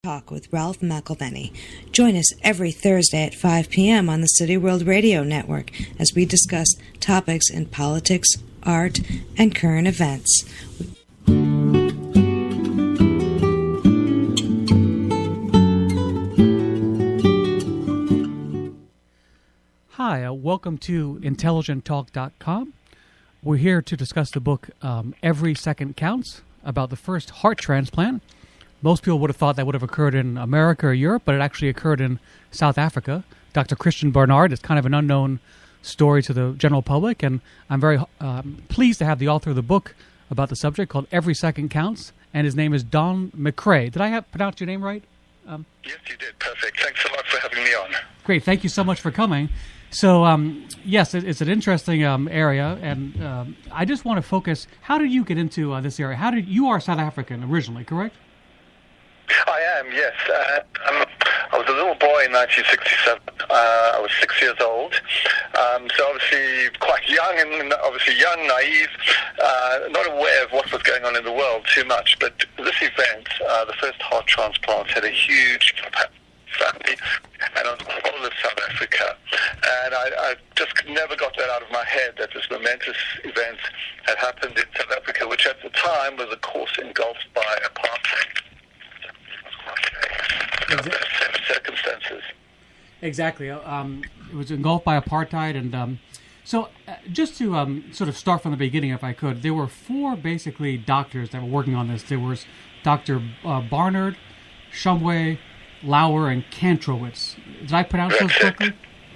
Talk with Ralph McElvenney. Join us every Thursday at 5 p.m. on the City World Radio Network as we discuss topics in politics, art, and current events. Hi, welcome to IntelligentTalk.com. We're here to discuss the book Every Second Counts, about the first heart transplant. Most people would have thought that would have occurred in America or Europe, but it actually occurred in South Africa. Dr. Christian Barnard is kind of an unknown story to the general public, and I'm very pleased to have the author of the book about the subject called Every Second Counts, and his name is Don Mcrae. Did I pronounce your name right? Yes, you did. Perfect. Thanks so much for having me on. Great. Thank you so much for coming. So, yes, it's an interesting area, and I just want to focus. How did you get into this area? You are South African originally, correct? I am, yes. I was a little boy in 1967. I was 6 years old. So obviously quite young, and obviously young, naive, not aware of what was going on in the world too much. But this event, the first heart transplant, had a huge impact on family and on all of South Africa. And I just never got that out of my head, that this momentous event had happened in South Africa, which at the time was, of course, engulfed by apartheid. Circumstances. Exactly. It was engulfed by apartheid, and so just to sort of start from the beginning, if I could, there were four basically doctors that were working on this. There was Dr. Barnard, Shumway, Lauer, and Kantrowitz. Did I pronounce those correctly?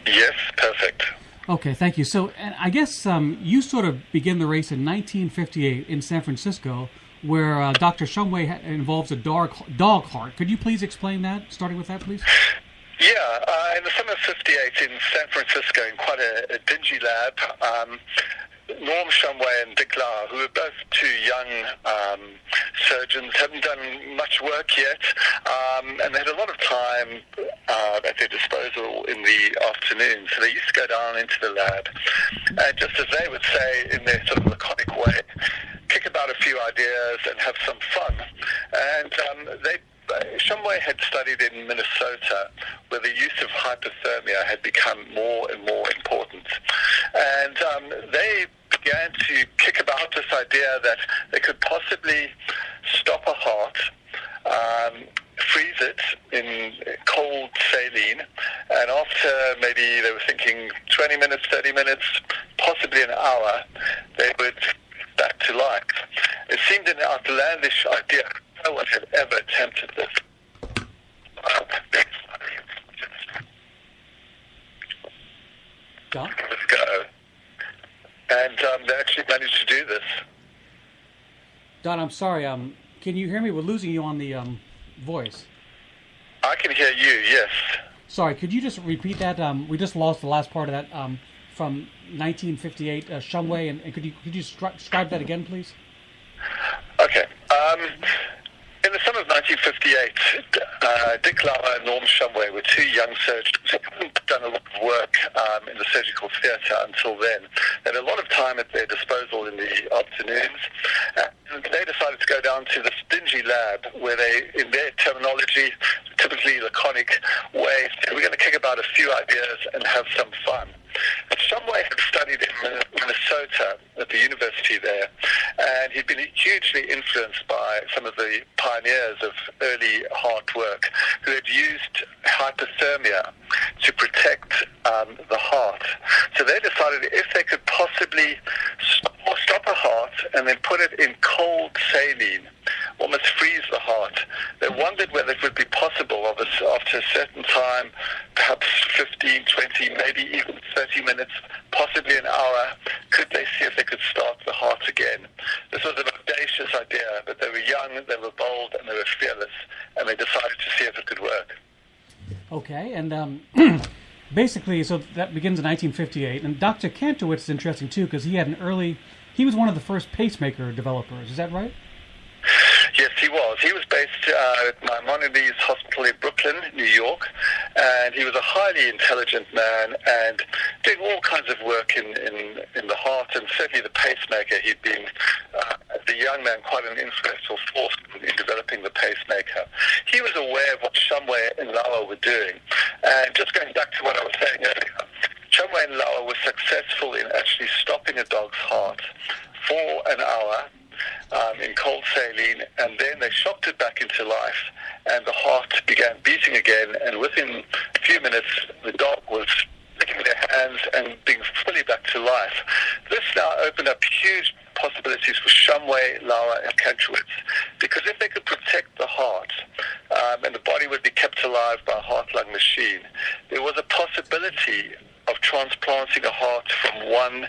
Yes, perfect. Okay, thank you. So, and I guess you sort of begin the race in 1958 in San Francisco, where Dr. Shumway involves a dog heart. Could you please explain that, starting with that, please? Yeah, in the summer of 58 in San Francisco, in quite a dingy lab, Norm Shumway and Dick Lauer, who were both two young surgeons, hadn't done much work yet, and they had a lot of time at their disposal in the afternoon, so they used to go down into the lab, and just as they would say in their sort of laconic way, kick about a few ideas and have some fun. And Shumway had studied in Minnesota, where the use of hypothermia had become more and more important. And they began to kick about this idea that they could possibly stop a heart, freeze it in cold saline, and after maybe they were thinking 20 minutes, 30 minutes, possibly an hour, they would back to life. It seemed an outlandish idea. No one had ever attempted this. Don? Let's go. And they actually managed to do this. Don, I'm sorry. Can you hear me? We're losing you on the voice. I can hear you, yes. Sorry, could you just repeat that? We just lost the last part of that from 1958, Shumway, and could you describe that again, please? Okay. In the summer of 1958, Dick Lauer and Norm Shumway were two young surgeons who hadn't done a lot of work in the surgical theatre until then. They had a lot of time at their disposal in the afternoons, and they decided to go down to this dingy lab where they, in their terminology, typically laconic way, said, we're going to kick about a few ideas and have some fun. Shumway had studied in Minnesota at the university there, and he'd been hugely influenced by some of the pioneers of early heart work who had used hypothermia to protect the heart. So they decided if they could possibly stop a heart and then put it in cold saline, almost freeze the heart. They wondered whether it would be possible after a certain time, perhaps 15, 20, maybe even 30 minutes, possibly an hour, could they see if they could start the heart again. This was an audacious idea, but they were young, they were bold, and they were fearless, and they decided to see if it could work. Okay, and basically, so that begins in 1958, and Dr. Kantrowitz is interesting too, because he was one of the first pacemaker developers, is that right? Yes, he was. He was based at Maimonides Hospital in Brooklyn, New York, and he was a highly intelligent man and doing all kinds of work in the heart, and certainly the pacemaker he'd been the young man, quite an instrumental force in developing the pacemaker. He was aware of what Shumway and Lawa were doing. And just going back to what I was saying earlier, Shumway and Lawa were successful in actually stopping a dog's heart for an hour in cold saline, and then they shocked it back into life, and the heart began beating again, and within a few minutes, the dog was licking their hands and being fully back to life. This now opened up huge possibilities for Shumway, Lawa, and Kantrowitz, because if they could protect the heart and the body would be kept alive by a heart-lung machine, there was a possibility of transplanting a heart from one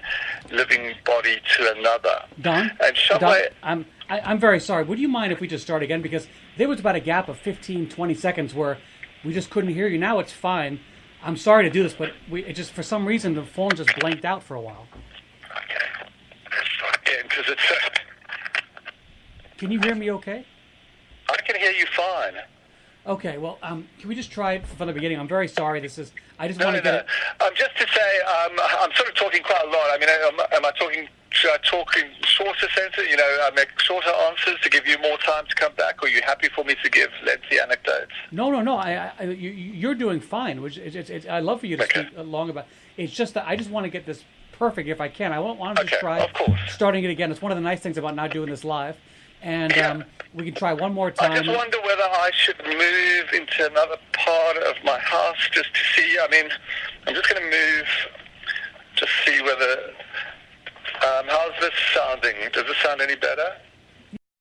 living body to another. Don, and Shumway, I'm very sorry. Would you mind if we just start again? Because there was about a gap of 15, 20 seconds where we just couldn't hear you. Now it's fine. I'm sorry to do this, but it just, for some reason, the phone just blanked out for a while. Okay. Let's start again, because it's... Can you hear me okay? I can hear you fine. Okay, well, can we just try it from the beginning? I'm very sorry. I just want to get it. Just to say, I'm sort of talking quite a lot. I mean, am I talking? Should I talk in shorter sentences? You know, I make shorter answers to give you more time to come back. Or are you happy for me to give lengthy anecdotes? No. You're doing fine. Which I love for you to speak long about. It's just that I just want to get this perfect if I can. I won't want to just try starting it again. It's one of the nice things about not doing this live. And we can try one more time. I just wonder whether I should move into another part of my house just to see. I mean, I'm just going to move to see whether... how's this sounding? Does this sound any better?